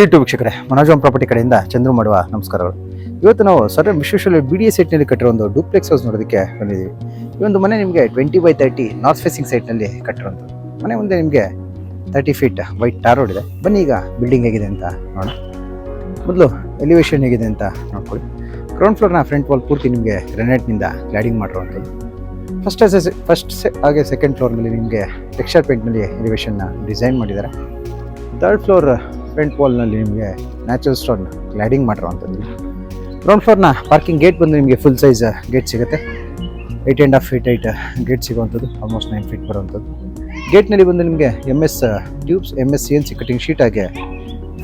YouTube ವೀಕ್ಷಕರೇ, Manoj property ಕಡೆಯಿಂದ ಚಂದ್ರು ಮಾಡುವ ನಮಸ್ಕಾರಗಳು. ಇವತ್ತು ನಾವು ಸರ್ ವಿಶ್ವೇಶ್ವರ BDS ಸೈಟ್ನಲ್ಲಿ ಕಟ್ಟಿರೋ ಒಂದು ಡೂಪ್ಲೆಕ್ಸ್ ಹೌಸ್ ನೋಡೋದಕ್ಕೆ ಬಂದಿದ್ದೀವಿ. ಈ ಒಂದು ಮನೆ ನಿಮಗೆ 20x30 ನಾರ್ತ್ ಫೇಸಿಂಗ್ ಸೈಟ್ನಲ್ಲಿ ಕಟ್ಟಿರೋಂಥದ್ದು. ಮನೆ ಮುಂದೆ ನಿಮಗೆ 30 ಫೀಟ್ ವೈಟ್ ಟಾರ್ ರೋಡ್ ಇದೆ. ಬನ್ನಿ ಈಗ ಬಿಲ್ಡಿಂಗ್ ಹೇಗಿದೆ ಅಂತ ನೋಡೋಣ. ಮೊದಲು ಎಲಿವೇಶನ್ ಹೇಗಿದೆ ಅಂತ ನೋಡ್ಕೊಳ್ಳಿ. ಗ್ರೌಂಡ್ ಫ್ಲೋರ್ನ ಫ್ರಂಟ್ ವಾಲ್ ಪೂರ್ತಿ ನಿಮಗೆ ಗ್ರಾನೈಟ್ನಿಂದ ಕ್ಲಾಡಿಂಗ್ ಮಾಡಿರುವಂಥದ್ದು. ಫಸ್ಟ್ ಹಾಗೆ ಸೆಕೆಂಡ್ ಫ್ಲೋರ್ನಲ್ಲಿ ನಿಮಗೆ ಟೆಕ್ಸ್ಚರ್ ಪೇಂಟ್ನಲ್ಲಿ ಎಲಿವೇಶನ್ನ ಡಿಸೈನ್ ಮಾಡಿದ್ದಾರೆ. ಥರ್ಡ್ ಫ್ಲೋರ್ ಫ್ರಂಟ್ ವಾಲ್ನಲ್ಲಿ ನಿಮಗೆ ನ್ಯಾಚುರಲ್ ಸ್ಟೋನ್ ಕ್ಲಾಡಿಂಗ್ ಮಾಡಿರುವಂಥದ್ದು. ಗ್ರೌಂಡ್ ಫ್ಲೋರ್ನ ಪಾರ್ಕಿಂಗ್ ಗೇಟ್ ಬಂದು ನಿಮಗೆ ಫುಲ್ ಸೈಜ್ ಗೇಟ್ ಸಿಗುತ್ತೆ. 8.5 ಫೀಟ್ ಹೈಟ್ ಗೇಟ್ ಸಿಗುವಂಥದ್ದು, ಆಲ್ಮೋಸ್ಟ್ 9 ಫೀಟ್ ಬರುವಂಥದ್ದು. ಗೇಟ್ನಲ್ಲಿ ಬಂದು ನಿಮಗೆ MS tubes, MS CNC cutting sheet ಹಾಗೆ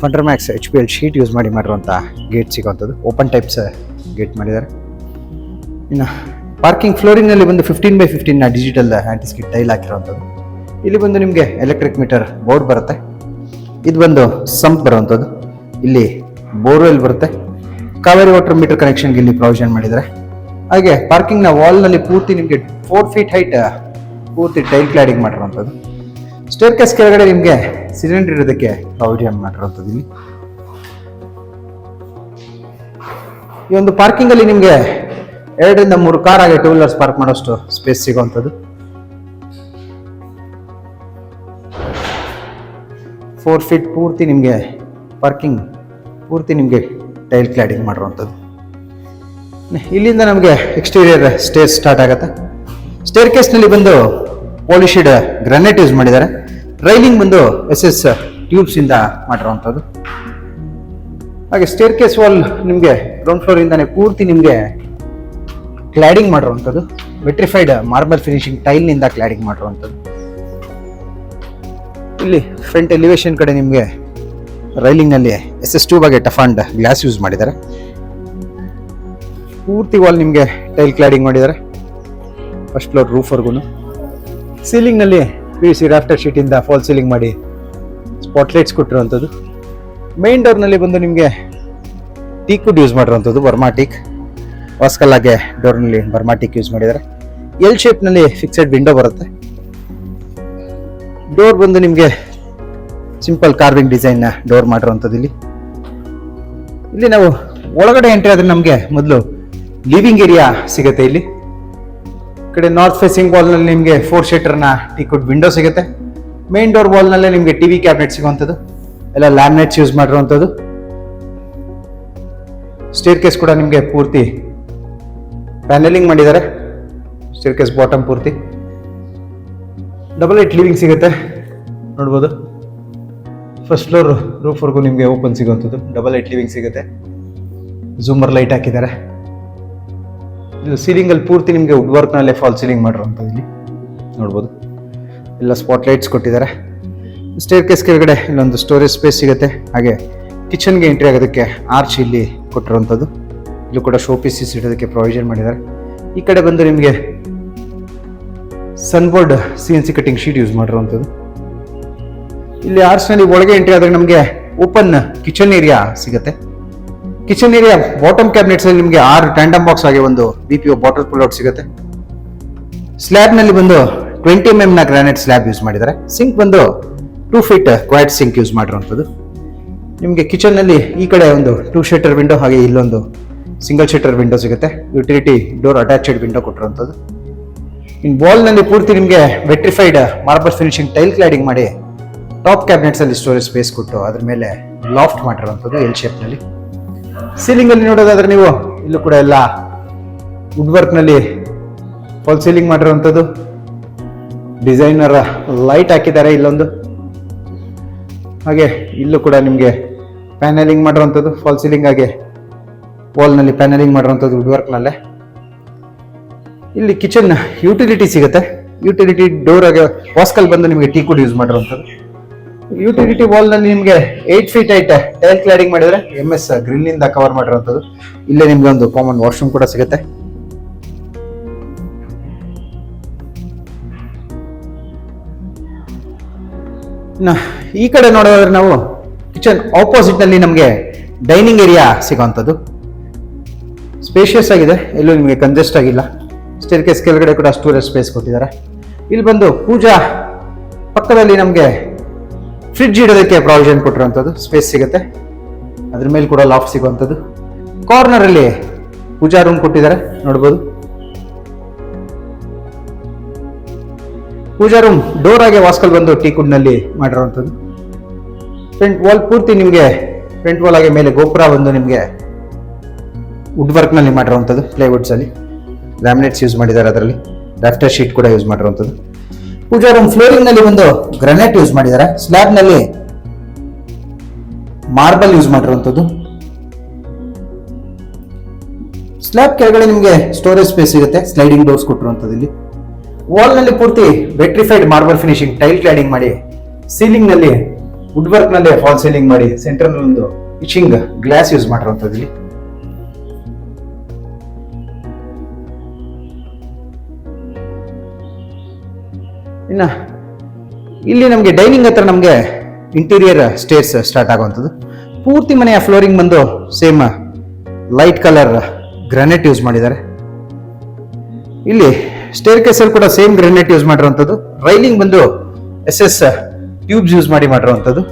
ಫಂಡರ್ಮ್ಯಾಕ್ಸ್ HPL ಶೀಟ್ ಯೂಸ್ ಮಾಡಿರುವಂಥ ಗೇಟ್ ಸಿಗುವಂಥದ್ದು. ಓಪನ್ ಟೈಪ್ಸ್ ಗೇಟ್ ಮಾಡಿದ್ದಾರೆ. ಇನ್ನು ಪಾರ್ಕಿಂಗ್ ಫ್ಲೋರಿಂಗ್ನಲ್ಲಿ ಬಂದು 15x15 ಡಿಜಿಟಲ್ ಆಂಟಿಸ್ಕಿಟ್ ಟೈಲ್ ಹಾಕಿರುವಂಥದ್ದು. ಇಲ್ಲಿ ಬಂದು ನಿಮಗೆ ಎಲೆಕ್ಟ್ರಿಕ್ ಮೀಟರ್ ಬೋರ್ಡ್ ಬರುತ್ತೆ. ಇದು ಬಂದು ಸಂಪ್ ಬರುವಂಥದ್ದು. ಇಲ್ಲಿ ಬೋರ್ವೆಲ್ ಬರುತ್ತೆ. ಕಾವೇರಿ ವಾಟರ್ ಮೀಟರ್ ಕನೆಕ್ಷನ್ಗೆ ಇಲ್ಲಿ ಪ್ರಾವಿಷನ್ ಮಾಡಿದ್ದಾರೆ. ಹಾಗೆ ಪಾರ್ಕಿಂಗ್ನ ವಾಲ್ನಲ್ಲಿ ಪೂರ್ತಿ ನಿಮಗೆ 4 ಫೀಟ್ ಹೈಟ್ ಪೂರ್ತಿ ಟೈಲ್ ಕ್ಲಾಡಿಂಗ್ ಮಾಡಿರುವಂಥದ್ದು. ಸ್ಟೇರ್ ಕೇಸ್ ಕೆಳಗಡೆ ನಿಮಗೆ ಸಿಲಿಂಡರ್ ಇರೋದಕ್ಕೆ ಪ್ರಾವಿಷನ್ ಮಾಡಿರುವಂಥದ್ದು. ಇಲ್ಲಿ ಈ ಒಂದು ಪಾರ್ಕಿಂಗ್ ಅಲ್ಲಿ ನಿಮಗೆ 2ರಿಂದ 3 ಕಾರ್ ಹಾಗೆ 2 ವೀಲರ್ಸ್ ಪಾರ್ಕ್ ಮಾಡೋಷ್ಟು ಸ್ಪೇಸ್ ಸಿಗುವಂಥದ್ದು. 4 ಫೀಟ್ ಪೂರ್ತಿ ನಿಮಗೆ ಪಾರ್ಕಿಂಗ್ ಪೂರ್ತಿ ನಿಮಗೆ ಟೈಲ್ ಕ್ಲಾಡಿಂಗ್ ಮಾಡಿರುವಂಥದ್ದು. ಇಲ್ಲಿಂದ ನಮಗೆ ಎಕ್ಸ್ಟೀರಿಯರ್ ಸ್ಟೇರ್ ಸ್ಟಾರ್ಟ್ ಆಗುತ್ತೆ. ಸ್ಟೇರ್ ಕೇಸ್ನಲ್ಲಿ ಬಂದು ಪಾಲಿಶ್ಡ್ ಗ್ರಾನೈಟ್ ಯೂಸ್ ಮಾಡಿದ್ದಾರೆ. ರೈಲಿಂಗ್ ಬಂದು SS ಟ್ಯೂಬ್ಸ್ ಇಂದ ಮಾಡಿರುವಂಥದ್ದು. ಹಾಗೆ ಸ್ಟೇರ್ ಕೇಸ್ ವಾಲ್ ನಿಮಗೆ ಗ್ರೌಂಡ್ ಫ್ಲೋರ್ ಇಂದಾನೆ ಪೂರ್ತಿ ನಿಮಗೆ ಕ್ಲಾಡಿಂಗ್ ಮಾಡಿರುವಂಥದ್ದು. ವೆಟ್ರಿಫೈಡ್ ಮಾರ್ಬಲ್ ಫಿನಿಶಿಂಗ್ ಟೈಲ್ನಿಂದ ಕ್ಲಾಡಿಂಗ್ ಮಾಡಿರುವಂಥದ್ದು. ಇಲ್ಲಿ ಫ್ರಂಟ್ ಎಲಿವೇಶನ್ ಕಡೆ ನಿಮಗೆ ರೈಲಿಂಗ್ನಲ್ಲಿ SS ಟ್ಯೂಬ್ ಆಗಿ ಟಫಾಂಡ್ ಗ್ಲಾಸ್ ಯೂಸ್ ಮಾಡಿದ್ದಾರೆ. ಪೂರ್ತಿ ವಾಲ್ ನಿಮಗೆ ಟೈಲ್ ಕ್ಲಾಡಿಂಗ್ ಮಾಡಿದ್ದಾರೆ. ಫಸ್ಟ್ ಫ್ಲೋರ್ ರೂಫ್ವರೆಗೂ ಸೀಲಿಂಗ್ನಲ್ಲಿ PVC ರಾಫ್ಟರ್ ಶೀಟಿಂದ ಫಾಲ್ ಸೀಲಿಂಗ್ ಮಾಡಿ ಸ್ಪಾಟ್ಲೈಟ್ಸ್ ಕೊಟ್ಟಿರುವಂಥದ್ದು. ಮೇನ್ ಡೋರ್ನಲ್ಲಿ ಬಂದು ನಿಮಗೆ ಟೀಕ್ ವುಡ್ ಯೂಸ್ ಮಾಡಿರುವಂಥದ್ದು, ಬರ್ಮಾ ಟೀಕ್. ವಾಸ್ಕಲ್ಲಾಗೆ ಡೋರ್ನಲ್ಲಿ ಬರ್ಮಾ ಟೀಕ್ ಯೂಸ್ ಮಾಡಿದ್ದಾರೆ. L ಶೇಪ್ನಲ್ಲಿ ಫಿಕ್ಸೆಡ್ ವಿಂಡೋ ಬರುತ್ತೆ. ಡೋರ್ ಬಂದು ನಿಮಗೆ ಸಿಂಪಲ್ ಕಾರ್ವಿಂಗ್ ಡಿಸೈನ್ ಡೋರ್ ಮಾಡಿರುವಂಥದ್ದು. ಇಲ್ಲಿ ನಾವು ಒಳಗಡೆ ಎಂಟ್ರಿ ಆದ್ರೆ ನಮಗೆ ಮೊದಲು ಲಿವಿಂಗ್ ಏರಿಯಾ ಸಿಗುತ್ತೆ. ಇಲ್ಲಿ ಕಡೆ ನಾರ್ತ್ ಫೇಸಿಂಗ್ ವಾಲ್ ನಲ್ಲಿ ನಿಮಗೆ 4 ಶೀಟರ್ನ ಟೀಕ್ವುಡ್ ವಿಂಡೋ ಸಿಗುತ್ತೆ. ಮೇನ್ ಡೋರ್ ವಾಲ್ ನಲ್ಲೇ ನಿಮಗೆ TV ಕ್ಯಾಬಿನೆಟ್ ಸಿಗುವಂಥದ್ದು, ಎಲ್ಲ ಲ್ಯಾಮಿನೇಟ್ಸ್ ಯೂಸ್ ಮಾಡಿರುವಂಥದ್ದು. ಸ್ಟೇರ್ ಕೇಸ್ ಕೂಡ ನಿಮಗೆ ಪೂರ್ತಿ ಪ್ಯಾನೆಲಿಂಗ್ ಮಾಡಿದ್ದಾರೆ. ಸ್ಟೇರ್ ಕೇಸ್ ಬಾಟಮ್ ಪೂರ್ತಿ ಡಬಲ್ 8 ಲಿವಿಂಗ್ ಸಿಗುತ್ತೆ ನೋಡ್ಬೋದು. ಫಸ್ಟ್ ಫ್ಲೋರ್ ರೂಫ್ವರೆಗೂ ನಿಮಗೆ ಓಪನ್ ಸಿಗುವಂಥದ್ದು, ಡಬಲ್ 8 ಲಿವಿಂಗ್ ಸಿಗುತ್ತೆ. ಝೂಮರ್ ಲೈಟ್ ಹಾಕಿದ್ದಾರೆ. ಇದು ಸೀಲಿಂಗಲ್ಲಿ ಪೂರ್ತಿ ನಿಮಗೆ ವುಡ್ ವರ್ಕ್ನಲ್ಲೇ ಫಾಲ್ ಸೀಲಿಂಗ್ ಮಾಡಿರುವಂಥದ್ದು. ಇಲ್ಲಿ ನೋಡ್ಬೋದು ಎಲ್ಲ ಸ್ಪಾಟ್ ಲೈಟ್ಸ್ ಕೊಟ್ಟಿದ್ದಾರೆ. ಸ್ಟೇರ್ ಕೇಸ್ ಕೆಳಗಡೆ ಇಲ್ಲೊಂದು ಸ್ಟೋರೇಜ್ ಸ್ಪೇಸ್ ಸಿಗುತ್ತೆ. ಹಾಗೆ ಕಿಚನ್ಗೆ ಎಂಟ್ರಿ ಆಗೋದಕ್ಕೆ ಆರ್ಚ್ ಇಲ್ಲಿ ಕೊಟ್ಟಿರುವಂಥದ್ದು. ಇಲ್ಲೂ ಕೂಡ ಶೋ ಪೀಸಸ್ ಇಡೋದಕ್ಕೆ ಪ್ರಾವಿಷನ್ ಮಾಡಿದ್ದಾರೆ. ಈ ಕಡೆ ಬಂದು ನಿಮಗೆ ಸನ್ಬೋರ್ಡ್ CNC ಕಟಿಂಗ್ ಶೀಟ್ ಯೂಸ್ ಮಾಡಿರುವಂಥದ್ದು. ಇಲ್ಲಿ ಆರ್ಚ್ನಲ್ಲಿ ಒಳಗೆ ಎಂಟ್ರಿ ಆದ್ರೆ ನಮಗೆ ಓಪನ್ ಕಿಚನ್ ಏರಿಯಾ ಸಿಗುತ್ತೆ. ಕಿಚನ್ ಏರಿಯಾ ಬಾಟಮ್ ಕ್ಯಾಬಿನೆಟ್ಸ್ ಅಲ್ಲಿ ನಿಮಗೆ 6 ಟ್ಯಾಂಡಮ್ ಬಾಕ್ಸ್ ಆಗಿ ಒಂದು BPO ಬಾಟಲ್ ಪುಲ್ಔಟ್ ಸಿಗುತ್ತೆ. ಸ್ಲ್ಯಾಬ್ ನಲ್ಲಿ ಬಂದು 20 mm ನ ಗ್ರಾನೈಟ್ ಸ್ಲ್ಯಾಬ್ ಯೂಸ್ ಮಾಡಿದ್ದಾರೆ. ಸಿಂಕ್ ಬಂದು 2 ಫೀಟ್ ಕ್ವೈಟ್ ಸಿಂಕ್ ಯೂಸ್ ಮಾಡಿರುವಂಥದ್ದು. ನಿಮಗೆ ಕಿಚನ್ ನಲ್ಲಿ ಈ ಕಡೆ ಒಂದು 2 ಶೀಟರ್ ವಿಂಡೋ ಹಾಗೆ ಇಲ್ಲೊಂದು ಸಿಂಗಲ್ ಶೀಟರ್ ವಿಂಡೋ ಸಿಗುತ್ತೆ. ಯುಟಿಲಿಟಿ ಡೋರ್ ಅಟ್ಯಾಚ್ಡ್ ವಿಂಡೋ ಕೊಟ್ಟಿರುವಂಥದ್ದು. ಇನ್ ವಾಲ್ ನಲ್ಲಿ ಪೂರ್ತಿ ನಿಮಗೆ vitrified marble finishing tile cladding ಮಾಡಿ ಟಾಪ್ ಕ್ಯಾಬಿನೆಟ್ಸ್ ಅಲ್ಲಿ ಸ್ಟೋರೇಜ್ ಸ್ಪೇಸ್ ಕೊಟ್ಟು ಅದ್ರ ಮೇಲೆ ಲಾಫ್ಟ್ ಮಾಡಿರುವಂಥದ್ದು L ಶೇಪ್ ನಲ್ಲಿ. ಸೀಲಿಂಗ್ ಅಲ್ಲಿ ನೋಡೋದಾದ್ರೆ ನೀವು ಇಲ್ಲೂ ಕೂಡ ಎಲ್ಲ ವುಡ್ ವರ್ಕ್ ನಲ್ಲಿ ಫಾಲ್ ಸೀಲಿಂಗ್ ಮಾಡಿರುವಂಥದ್ದು. ಡಿಸೈನರ್ ಲೈಟ್ ಹಾಕಿದ್ದಾರೆ ಇಲ್ಲೊಂದು. ಹಾಗೆ ಇಲ್ಲೂ ಕೂಡ ನಿಮಗೆ ಪ್ಯಾನೆಲಿಂಗ್ ಮಾಡಿರುವಂಥದ್ದು, ಫಾಲ್ ಸೀಲಿಂಗ್ ಹಾಗೆ ವಾಲ್ ನಲ್ಲಿ ಪ್ಯಾನೆಲಿಂಗ್ ಮಾಡಿರುವಂಥದ್ದು ವುಡ್ ವರ್ಕ್ ನಲ್ಲೇ. ಇಲ್ಲಿ ಕಿಚನ್ ಯುಟಿಲಿಟಿ ಸಿಗುತ್ತೆ. ಯುಟಿಲಿಟಿ ಡೋರ್ ಆಗಿ ವಾಸ್ಕಲ್ ಬಂದು ನಿಮಗೆ ಟೀಕ್ವುಡ್ ಯೂಸ್ ಮಾಡಿರುವಂಥದ್ದು. ಯುಟಿಲಿಟಿ ವಾಲ್ ನಲ್ಲಿ ನಿಮಗೆ 8 ಫೀಟ್ ಹೈಟ್ ಟೈಲ್ ಕ್ಲಾಡಿಂಗ್ ಮಾಡಿದ್ರೆ MS ಗ್ರಿಲ್ ಇಂದ ಕವರ್ ಮಾಡಿರುವಂಥದ್ದು. ಇಲ್ಲೇ ನಿಮ್ಗೆ ಒಂದು ಕಾಮನ್ ವಾಶ್ರೂಮ್ ಕೂಡ ಸಿಗುತ್ತೆ. ಈ ಕಡೆ ನೋಡೋದಾದ್ರೆ ನಾವು ಕಿಚನ್ ಆಪೋಸಿಟ್ ನಲ್ಲಿ ನಮಗೆ ಡೈನಿಂಗ್ ಏರಿಯಾ ಸಿಗುವಂಥದ್ದು. ಸ್ಪೇಷಿಯಸ್ ಆಗಿದೆ, ಎಲ್ಲೂ ನಿಮಗೆ ಕಂಜೆಸ್ಟ್ ಆಗಿಲ್ಲ. ಸ್ಟೇರ್ ಕೇಸ್ ಕೆಳಗಡೆ ಕೂಡ ಸ್ಟೋರೇಜ್ ಸ್ಪೇಸ್ ಕೊಟ್ಟಿದ್ದಾರೆ. ಇಲ್ಲಿ ಬಂದು ಪೂಜಾ ಪಕ್ಕದಲ್ಲಿ ನಮಗೆ ಫ್ರಿಡ್ಜ್ ಇಡೋದಕ್ಕೆ ಪ್ರಾವಿಷನ್ ಕೊಟ್ಟಿರುವಂಥದ್ದು ಸ್ಪೇಸ್ ಸಿಗುತ್ತೆ. ಅದ್ರ ಮೇಲೆ ಕೂಡ ಲಾಫ್ಟ್ ಸಿಗುವಂಥದ್ದು. ಕಾರ್ನರಲ್ಲಿ ಪೂಜಾ ರೂಮ್ ಕೊಟ್ಟಿದ್ದಾರೆ ನೋಡ್ಬೋದು. ಪೂಜಾ ರೂಮ್ ಡೋರ್ ಆಗಿ ವಾಸ್ಕಲ್ ಬಂದು ಟೀಕುಡ್ ನಲ್ಲಿ ಮಾಡಿರುವಂಥದ್ದು. ಫ್ರಂಟ್ ವಾಲ್ ಪೂರ್ತಿ ನಿಮಗೆ ಫ್ರಂಟ್ ವಾಲ್ ಆಗಿ ಮೇಲೆ ಗೋಪುರ ಬಂದು ನಿಮಗೆ ವುಡ್ ವರ್ಕ್ ನಲ್ಲಿ ಮಾಡಿರುವಂಥದ್ದು. ಪ್ಲೈವುಡ್ಸ್ ಅಲ್ಲಿ ಲ್ಯಾಮಿನೇಟ್ಸ್ ಯೂಸ್ ಮಾಡಿದ್ದಾರೆ, ಅದರಲ್ಲಿ ರಾಫ್ಟರ್ ಶೀಟ್ ಕೂಡ ಯೂಸ್ ಮಾಡಿರುವಂಥದ್ದು. ಪೂಜಾ ರೂಮ್ ಫ್ಲೋರಿಂಗ್ ನಲ್ಲಿ ಒಂದು ಗ್ರಾನೈಟ್ ಯೂಸ್ ಮಾಡಿದ್ದಾರೆ. ಸ್ಲ್ಯಾಬ್ ನಲ್ಲಿ ಮಾರ್ಬಲ್ ಯೂಸ್ ಮಾಡಿರುವಂಥದ್ದು. ಸ್ಲ್ಯಾಬ್ ಕೆಳಗಡೆ ನಿಮಗೆ ಸ್ಟೋರೇಜ್ ಸ್ಪೇಸ್ ಸಿಗುತ್ತೆ. ಸ್ಲೈಡಿಂಗ್ ಡೋರ್ಸ್ ಕೊಟ್ಟಿರುವಂಥದ್ದು. ಇಲ್ಲಿ ವಾಲ್ ನಲ್ಲಿ ಪೂರ್ತಿ vitrified marble finishing tile cladding ಮಾಡಿ, ಸೀಲಿಂಗ್ ನಲ್ಲಿ ವುಡ್ ವರ್ಕ್ ನಲ್ಲಿ ಫಾಲ್ ಸೀಲಿಂಗ್ ಮಾಡಿ, ಸೆಂಟರ್ ಒಂದು ಇಚಿಂಗ್ ಗ್ಲಾಸ್ ಯೂಸ್ ಮಾಡಿರುವಂಥದ್ದು. ಇಲ್ಲಿ ಇನ್ನ ಇಲ್ಲಿ ನಮಗೆ ಡೈನಿಂಗ್ ಹತ್ರ ನಮಗೆ ಇಂಟೀರಿಯರ್ ಸ್ಟೇರ್ಸ್ ಸ್ಟಾರ್ಟ್ ಆಗುವಂಥದ್ದು. ಪೂರ್ತಿ ಮನೆಯ ಫ್ಲೋರಿಂಗ್ ಬಂದು same light colour granite use ಮಾಡಿದ್ದಾರೆ. ಇಲ್ಲಿ ಸ್ಟೇರ್ ಕೇಸಲ್ಲಿ ಕೂಡ ಸೇಮ್ ಗ್ರಾನೈಟ್ ಯೂಸ್ ಮಾಡಿರುವಂಥದ್ದು. ರೈಲಿಂಗ್ ಬಂದು SS ಟ್ಯೂಬ್ಸ್ ಯೂಸ್ ಮಾಡಿರುವಂಥದ್ದು.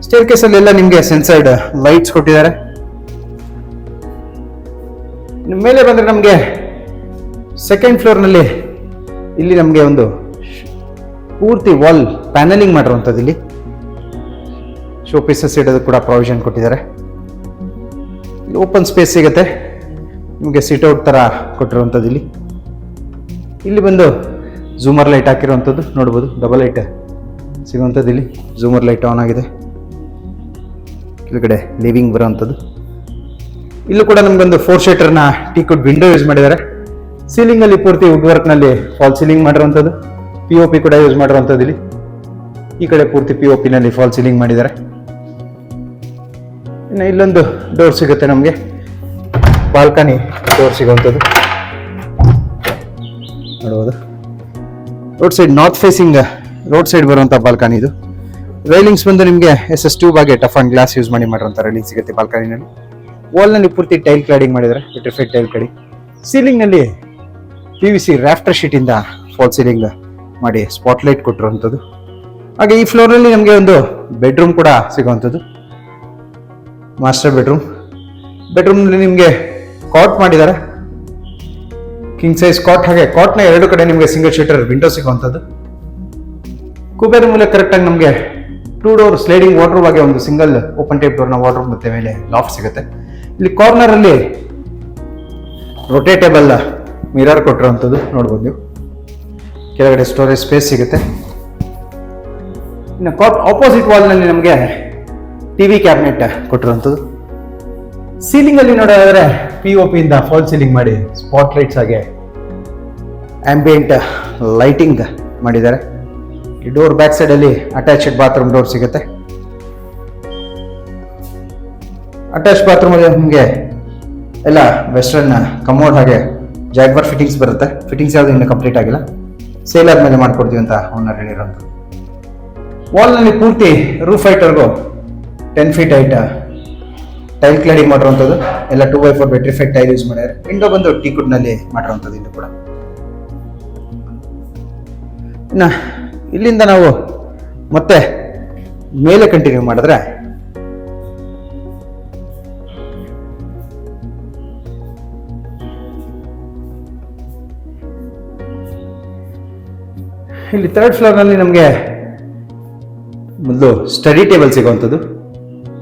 ಸ್ಟೇರ್ ಕೇಸಲ್ಲಿ ಎಲ್ಲ ನಿಮಗೆ ಸೆನ್ಸರ್ಡ್ ಲೈಟ್ಸ್ ಕೊಟ್ಟಿದ್ದಾರೆ. ಮೇಲೆ ಬಂದ್ರೆ ನಮಗೆ ಸೆಕೆಂಡ್ ಫ್ಲೋರ್ ನಲ್ಲಿ ಇಲ್ಲಿ ನಮಗೆ ಒಂದು ಪೂರ್ತಿ ವಾಲ್ ಪ್ಯಾನಲಿಂಗ್ ಮಾಡಿರುವಂಥದ್ದು. ಇಲ್ಲಿ ಶೋ ಪೀಸಸ್ ಇಡೋದು ಕೂಡ ಪ್ರಾವಿಷನ್ ಕೊಟ್ಟಿದ್ದಾರೆ. ಇಲ್ಲಿ ಓಪನ್ ಸ್ಪೇಸ್ ಸಿಗುತ್ತೆ ನಿಮಗೆ, ಸಿಟ್ಔಟ್ ತರ ಕೊಟ್ಟಿರುವಂಥದ್ದು. ಇಲ್ಲಿ ಬಂದು ಝೂಮರ್ ಲೈಟ್ ಹಾಕಿರುವಂಥದ್ದು ನೋಡ್ಬೋದು. ಡಬಲ್ ಲೈಟ್ ಸಿಗುವಂಥದ್ದು. ಇಲ್ಲಿ ಝೂಮರ್ ಲೈಟ್ ಆನ್ ಆಗಿದೆ. ಕೆಳಗಡೆ ಲಿವಿಂಗ್ ಬರುವಂಥದ್ದು. ಇಲ್ಲೂ ಕೂಡ ನಮಗೊಂದು 4 ಶೀಟರ್ನ ಟೀಕುಡ್ ವಿಂಡೋ ಯೂಸ್ ಮಾಡಿದ್ದಾರೆ. ಸೀಲಿಂಗ್ ಅಲ್ಲಿ ಪೂರ್ತಿ ವುಡ್ ವರ್ಕ್ ನಲ್ಲಿ ಫಾಲ್ ಸೀಲಿಂಗ್ ಮಾಡಿರುವಂಥದ್ದು. POP ಕೂಡ ಯೂಸ್ ಮಾಡಿರುವಂಥದ್ದು. ಇಲ್ಲಿ ಈ ಕಡೆ ಪೂರ್ತಿ POP ನಲ್ಲಿ ಫಾಲ್ ಸೀಲಿಂಗ್ ಮಾಡಿದ್ದಾರೆ. ಇನ್ನು ಇಲ್ಲೊಂದು ಡೋರ್ ಸಿಗುತ್ತೆ ನಮಗೆ, ಬಾಲ್ಕನಿ ಡೋರ್ ಸಿಗುವಂಥದ್ದು ನೋಡ್ಬೋದು. Road side north facing road side ಬರುವಂಥ ಬಾಲ್ಕನಿ ಇದು. ರೈಲಿಂಗ್ಸ್ ಬಂದು ನಿಮಗೆ SS ಟ್ಯೂಬ್ ಆಗಿ ಟಫ್ ಅಂಡ್ ಗ್ಲಾಸ್ ಯೂಸ್ ಮಾಡಿರುವಂಥ ರೈಲಿಂಗ್ ಸಿಗುತ್ತೆ ಬಾಲ್ಕನಿನಲ್ಲಿ. ವಾಲ್ ನಲ್ಲಿ ಪೂರ್ತಿ ಟೈಲ್ ಕ್ಲಾಡಿಂಗ್ ಮಾಡಿದ್ದಾರೆ, ವಿಟ್ರಿಫೈಡ್ ಟೈಲ್ ಕ್ಲಾಡಿಂಗ್. ಸೀಲಿಂಗ್ ನಲ್ಲಿ PVC ರಾಫ್ಟರ್ ಶೀಟ್ ಇಂದ ಫಾಲ್ ಸೀಲಿಂಗ್ ಮಾಡಿ ಸ್ಪಾಟ್ ಲೈಟ್ ಕೊಟ್ಟಿರುವಂಥದ್ದು. ಹಾಗೆ ಈ ಫ್ಲೋರ್ ನಲ್ಲಿ ನಮಗೆ ಒಂದು ಬೆಡ್ರೂಮ್ ಕೂಡ ಸಿಗುವಂಥದ್ದು, ಮಾಸ್ಟರ್ ಬೆಡ್ರೂಮ್. ಬೆಡ್ರೂಮ್ ನಲ್ಲಿ ನಿಮಗೆ ಕಾಟ್ ಮಾಡಿದ್ದಾರೆ, ಕಿಂಗ್ ಸೈಜ್ ಕಾಟ್. ಹಾಗೆ ಕಾಟ್ ನ ಎರಡು ಕಡೆ ನಿಮಗೆ ಸಿಂಗಲ್ ಶೀಟರ್ ವಿಂಡೋ ಸಿಗುವಂಥದ್ದು. ಕುಬೇರ ಮೂಲೆ ಕರೆಕ್ಟ್ ಆಗಿ ನಮಗೆ 2 ಡೋರ್ ಸ್ಲೈಡಿಂಗ್ ವಾರ್ಡ್ರೋಬ್ ಆಗಿ ಒಂದು ಸಿಂಗಲ್ ಓಪನ್ ಟೈಪ್ ಡೋರ್ ನ ವಾರ್ಡ್ರೋಬ್ ಮತ್ತೆ ಮೇಲೆ ಲಾಫ್ಟ್ ಸಿಗುತ್ತೆ. ಇಲ್ಲಿ ಕಾರ್ನರ್ ಅಲ್ಲಿ ರೊಟೇಟೇಬಲ್ ಮಿರರ್ ಕೊಟ್ಟಿರುವಂಥದ್ದು ನೋಡ್ಬೋದು ನೀವು. ಕೆಳಗಡೆ ಸ್ಟೋರೇಜ್ ಸ್ಪೇಸ್ ಸಿಗುತ್ತೆ. ಇನ್ನು ಕಾಟ್ ಆಪೋಸಿಟ್ ವಾಲ್ ನಲ್ಲಿ ನಮಗೆ TV ಕ್ಯಾಬಿನೆಟ್ ಕೊಟ್ಟಿರುವಂಥದ್ದು. ಸೀಲಿಂಗ್ ಅಲ್ಲಿ ನೋಡೋದಾದ್ರೆ POP ಇಂದ ಫಾಲ್ ಸೀಲಿಂಗ್ ಮಾಡಿ ಸ್ಪಾಟ್ ಲೈಟ್ಸ್ ಆಗಿ ಆಂಬಿಯಂಟ್ ಲೈಟಿಂಗ್ ಮಾಡಿದ್ದಾರೆ. ಈ ಡೋರ್ ಬ್ಯಾಕ್ ಸೈಡ್ ಅಲ್ಲಿ ಅಟ್ಯಾಚ್ಡ್ ಬಾತ್ರೂಮ್ ಡೋರ್ ಸಿಗುತ್ತೆ. ಅಟ್ಯಾಚ್ ಬಾತ್ರೂಮ್ ಅಲ್ಲಿ ನಿಮಗೆ ಎಲ್ಲ ವೆಸ್ಟರ್ನ್ ಕಮೋಡ್ ಹಾಗೆ ಜಾಗ್ವಾರ್ ಫಿಟ್ಟಿಂಗ್ಸ್ ಬರುತ್ತೆ. ಫಿಟ್ಟಿಂಗ್ಸ್ ಯಾವುದು ಇನ್ನೂ ಕಂಪ್ಲೀಟ್ ಆಗಿಲ್ಲ, ಸೇಲ್ ಆದ್ಮೇಲೆ ಮಾಡ್ಕೊಡ್ತೀವಿ ಅಂತ ಓನರ್ ಹೇಳಿರೋದು. ವಾಲ್ ನಲ್ಲಿ ಪೂರ್ತಿ ರೂಫ್ ಹೈಟ್ವರೆಗೂ 10 ಫೀಟ್ ಹೈಟ್ ಟೈಲ್ ಕ್ಲಾಡಿಂಗ್ ಮಾಡಿರುವಂಥದ್ದು. ಎಲ್ಲ 2x4 ವೆಟ್ರಿಫೈಡ್ ಟೈಲ್ ಯೂಸ್ ಮಾಡಿದ್ದಾರೆ. ವಿಂಡೋ ಬಂದು ಟೀಕುಡ್ ನಲ್ಲಿ ಮಾಡಿರುವಂಥದ್ದು. ಇನ್ನು ಕೂಡ ಇನ್ನು ಇಲ್ಲಿಂದ ನಾವು ಮತ್ತೆ ಮೇಲೆ ಕಂಟಿನ್ಯೂ ಮಾಡಿದ್ರೆ ಇಲ್ಲಿ 3rd ಫ್ಲೋರ್ ನಲ್ಲಿ ನಮಗೆ ಮೊದಲು ಸ್ಟಡಿ ಟೇಬಲ್ ಸಿಗುವಂಥದ್ದು.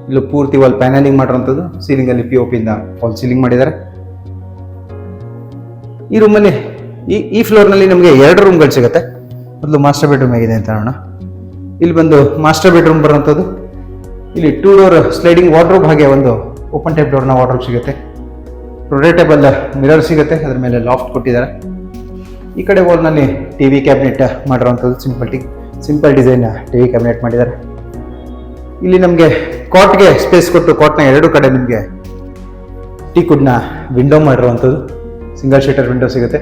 ಇಲ್ಲೂ ಪೂರ್ತಿ ವಾಲ್ ಪ್ಯಾನಲಿಂಗ್ ಮಾಡಿರುವಂಥದ್ದು. ಸೀಲಿಂಗ್ ಅಲ್ಲಿ POP ಇಂದ ಫಾಲ್ ಸೀಲಿಂಗ್ ಮಾಡಿದ್ದಾರೆ. ಈ ರೂಮಲ್ಲಿ ಈ ಫ್ಲೋರ್ ನಲ್ಲಿ ನಮಗೆ 2 ರೂಮ್ಗಳು ಸಿಗುತ್ತೆ. ಮೊದಲು ಮಾಸ್ಟರ್ ಬೆಡ್ರೂಮ್ ಆಗಿದೆ ಅಂತ ನೋಡೋಣ. ಇಲ್ಲಿ ಬಂದು ಮಾಸ್ಟರ್ ಬೆಡ್ರೂಮ್ ಬರುವಂಥದ್ದು. ಇಲ್ಲಿ 2 ಡೋರ್ ಸ್ಲೈಡಿಂಗ್ ವಾರ್ಡ್ರೋಬ್ ಹಾಗೆ ಒಂದು ಓಪನ್ ಟೈಪ್ ಡೋರ್ನ ವಾರ್ಡ್ರೋಬ್ ಸಿಗುತ್ತೆ. ರೊಟೇಟೇಬಲ್ ಮಿರರ್ ಸಿಗುತ್ತೆ, ಅದ್ರ ಮೇಲೆ ಲಾಫ್ಟ್ ಕೊಟ್ಟಿದ್ದಾರೆ. ಈ ಕಡೆ ವಾಲ್ ನಲ್ಲಿ TV ಕ್ಯಾಬಿನೆಟ್ ಮಾಡಿರುವಂಥದ್ದು. ಸಿಂಪಲ್ ಡಿಸೈನ್ TV ಕ್ಯಾಬಿನೆಟ್ ಮಾಡಿದ್ದಾರೆ. ಇಲ್ಲಿ ನಮಗೆ ಕಾಟ್ಗೆ ಸ್ಪೇಸ್ ಕೊಟ್ಟು ಕಾಟ್ನ 2 ಕಡೆ ನಿಮಗೆ ಟೀಕುಡ್ನ ವಿಂಡೋ ಮಾಡಿರುವಂಥದ್ದು. ಸಿಂಗಲ್ ಶೀಟರ್ ವಿಂಡೋ ಸಿಗುತ್ತೆ.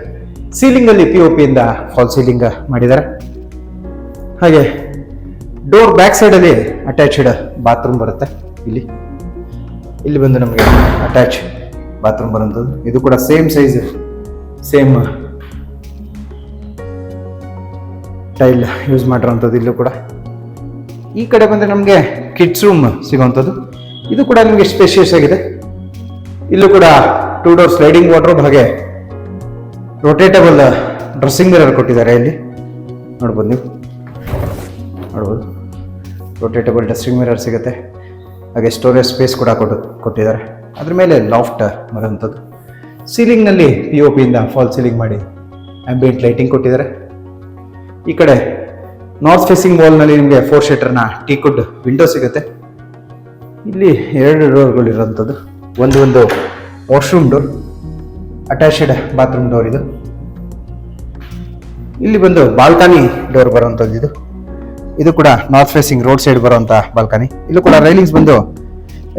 ಸೀಲಿಂಗ್ ಅಲ್ಲಿ POP ಇಂದ ಫಾಲ್ ಸೀಲಿಂಗ್ ಮಾಡಿದ್ದಾರೆ. ಹಾಗೆ ಡೋರ್ ಬ್ಯಾಕ್ ಸೈಡ್ ಅಲ್ಲಿ ಅಟ್ಯಾಚ್ಡ್ ಬಾತ್ರೂಮ್ ಬರುತ್ತೆ. ಇಲ್ಲಿ ಬಂದು ನಮಗೆ ಅಟ್ಯಾಚ್ ಬಾತ್ರೂಮ್ ಬರುವಂಥದ್ದು. ಇದು ಕೂಡ same size same tile use ಮಾಡಿರೋಂಥದ್ದು. ಇಲ್ಲೂ ಕೂಡ ಈ ಕಡೆ ಬಂದರೆ ನಮಗೆ ಕಿಡ್ಸ್ ರೂಮ್ ಸಿಗುವಂಥದ್ದು. ಇದು ಕೂಡ ನಿಮಗೆ ಸ್ಪೇಷಿಯಸ್ ಆಗಿದೆ. ಇಲ್ಲೂ ಕೂಡ 2 ಡೋರ್ ಸ್ಲೈಡಿಂಗ್ ವಾರ್ಡ್ರೋಬ್ ಹಾಗೆ ರೊಟೇಟಬಲ್ ಡ್ರೆಸ್ಸಿಂಗ್ ಮಿರರ್ ಕೊಟ್ಟಿದ್ದಾರೆ. ಇಲ್ಲಿ ನೋಡ್ಬೋದು, ನೀವು ನೋಡ್ಬೋದು ರೊಟೇಟಬಲ್ ಡ್ರೆಸ್ಸಿಂಗ್ ಮಿರರ್ ಸಿಗುತ್ತೆ. ಹಾಗೆ ಸ್ಟೋರೇಜ್ ಸ್ಪೇಸ್ ಕೂಡ ಕೊಟ್ಟಿದ್ದಾರೆ. ಅದ್ರ ಮೇಲೆ ಲಾಫ್ಟ್ ಬರುವಂಥದ್ದು. ಸೀಲಿಂಗ್ನಲ್ಲಿ POP ಇಂದ ಫಾಲ್ ಸೀಲಿಂಗ್ ಮಾಡಿ ಆಂಬಿಯಂಟ್ ಲೈಟಿಂಗ್ ಕೊಟ್ಟಿದ್ದಾರೆ. ಈ ಕಡೆ ನಾರ್ತ್ ಫೇಸಿಂಗ್ ವಾಲ್ನಲ್ಲಿ ನಿಮಗೆ 4 ಶೀಟರ್ನ ಟೀಕುಡ್ ವಿಂಡೋ ಸಿಗುತ್ತೆ. ಇಲ್ಲಿ 2 ಡೋರ್ಗಳು ಇರೋಂಥದ್ದು. ಒಂದು washroom door, attached bathroom door ಇದು. ಇಲ್ಲಿ ಬಂದು ಬಾಲ್ಕನಿ ಡೋರ್ ಬರುವಂಥದ್ದು. ಇದು ಕೂಡ ನಾರ್ತ್ ಫೇಸಿಂಗ್ ರೋಡ್ ಸೈಡ್ ಬರುವಂಥ ಬಾಲ್ಕನಿ. ಇಲ್ಲೂ ಕೂಡ ರೈಲಿಂಗ್ಸ್ ಬಂದು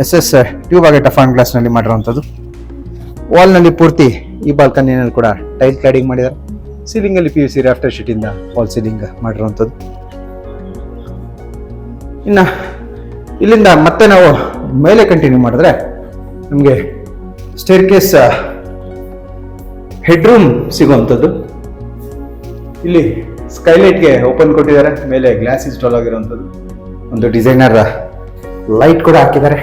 SS ಟ್ಯೂಬ್ ಆಗಿ ಟಫಾನ್ ಗ್ಲಾಸ್ನಲ್ಲಿ ಮಾಡಿರುವಂಥದ್ದು. ವಾಲ್ನಲ್ಲಿ ಪೂರ್ತಿ ಈ ಬಾಲ್ಕನಿನಲ್ಲಿ ಕೂಡ ಟೈಲ್ ಕ್ಲಾಡಿಂಗ್ ಮಾಡಿದ್ದಾರೆ. ಸೀಲಿಂಗಲ್ಲಿ PVC ರಾಫ್ಟರ್ ಶೀಟಿಂದ ಫಾಲ್ ಸೀಲಿಂಗ್ ಮಾಡಿರುವಂಥದ್ದು. ಇನ್ನು ಇಲ್ಲಿಂದ ಮತ್ತೆ ನಾವು ಮೇಲೆ ಕಂಟಿನ್ಯೂ ಮಾಡಿದ್ರೆ ನಮಗೆ ಸ್ಟೇರ್ ಕೇಸ್ ಹೆಡ್ರೂಮ್ ಸಿಗುವಂಥದ್ದು. ಇಲ್ಲಿ ಸ್ಕೈಲೈಟ್ಗೆ ಓಪನ್ ಕೊಟ್ಟಿದ್ದಾರೆ. ಮೇಲೆ ಗ್ಲಾಸ್ ಇನ್ಸ್ಟಾಲ್ ಆಗಿರುವಂಥದ್ದು. ಒಂದು ಡಿಸೈನರ್ ಲೈಟ್ ಕೂಡ ಹಾಕಿದ್ದಾರೆ.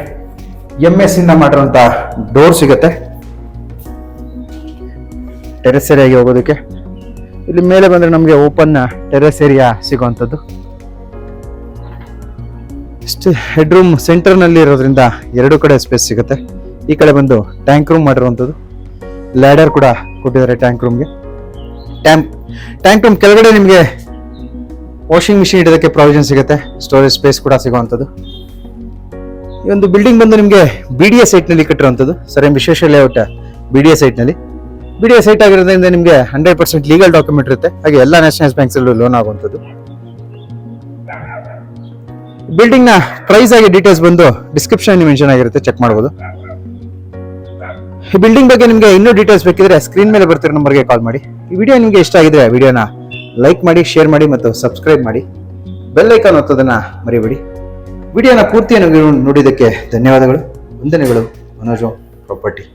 MS ಇಂದ ಮಾಡಿರುವಂಥ ಡೋರ್ ಸಿಗುತ್ತೆ ಟೆರೆಸ್ ಏರಿಯಾಗೆ ಹೋಗೋದಕ್ಕೆ. ಇಲ್ಲಿ ಮೇಲೆ ಬಂದರೆ ನಮಗೆ ಓಪನ್ ಟೆರೆಸ್ ಏರಿಯಾ ಸಿಗುವಂಥದ್ದು. ಇಷ್ಟು ಹೆಡ್ರೂಮ್ ಸೆಂಟರ್ನಲ್ಲಿ ಇರೋದ್ರಿಂದ 2 ಕಡೆ ಸ್ಪೇಸ್ ಸಿಗುತ್ತೆ. ಈ ಕಡೆ ಬಂದು ಟ್ಯಾಂಕ್ ರೂಮ್ ಮಾಡಿರುವಂಥದ್ದು. ಲ್ಯಾಡರ್ ಕೂಡ ಕೊಟ್ಟಿದ್ದಾರೆ ಟ್ಯಾಂಕ್ ರೂಮ್ಗೆ. ಟ್ಯಾಂಕ್ ರೂಮ್ ಕೆಳಗಡೆ ನಿಮಗೆ ವಾಷಿಂಗ್ ಮಿಷಿನ್ ಇಡೋದಕ್ಕೆ ಪ್ರಾವಿಷನ್ ಸಿಗುತ್ತೆ. ಸ್ಟೋರೇಜ್ ಸ್ಪೇಸ್ ಕೂಡ ಸಿಗುವಂಥದ್ದು. ಈ ಒಂದು ಬಿಲ್ಡಿಂಗ್ ಬಂದು ನಿಮಗೆ BDA ಸೈಟ್ನಲ್ಲಿ ಕಟ್ಟಿರುವಂಥದ್ದು. Sir M Vishweshwara layout BDA ಸೈಟ್ನಲ್ಲಿ. BDA ಸೈಟ್ ಆಗಿರೋದ್ರಿಂದ ನಿಮಗೆ 100% ಲೀಗಲ್ ಡಾಕ್ಯುಮೆಂಟ್ ಇರುತ್ತೆ. ಹಾಗೆ ಎಲ್ಲ ನ್ಯಾಷನಲ್ ಬ್ಯಾಂಕ್ಸ್ ಅಲ್ಲೂ ಲೋನ್ ಆಗುವಂಥದ್ದು. ಬಿಲ್ಡಿಂಗ್ ನ ಪ್ರೈಸ್ ಆಗಿ ಡೀಟೇಲ್ಸ್ ಬಂದು ಡಿಸ್ಕ್ರಿಪ್ಷನ್ ಮೆನ್ಷನ್ ಆಗಿರುತ್ತೆ, ಚೆಕ್ ಮಾಡಬಹುದು. ಈ ಬಿಲ್ಡಿಂಗ್ ಬಗ್ಗೆ ನಿಮಗೆ ಇನ್ನೂ ಡೀಟೇಲ್ಸ್ ಬೇಕಿದ್ರೆ ಸ್ಕ್ರೀನ್ ಮೇಲೆ ಬರ್ತಿರೋ ನಂಬರ್ಗೆ ಕಾಲ್ ಮಾಡಿ. ಈ ವಿಡಿಯೋ ನಿಮಗೆ ಇಷ್ಟ ಆಗಿದ್ರೆ ವಿಡಿಯೋನ ಲೈಕ್ ಮಾಡಿ, ಶೇರ್ ಮಾಡಿ ಮತ್ತು ಸಬ್ಸ್ಕ್ರೈಬ್ ಮಾಡಿ. ಬೆಲ್ ಐಕಾನ್ ಒತ್ತೋದನ್ನ ಮರಿಬೇಡಿ. ವಿಡಿಯೋನ ಪೂರ್ತಿಯನ್ನು ನೋಡಿದ್ದಕ್ಕೆ ಧನ್ಯವಾದಗಳು. ವಂದನೆಗಳು. ಮನೋಜ್ ಪ್ರಾಪರ್ಟಿ.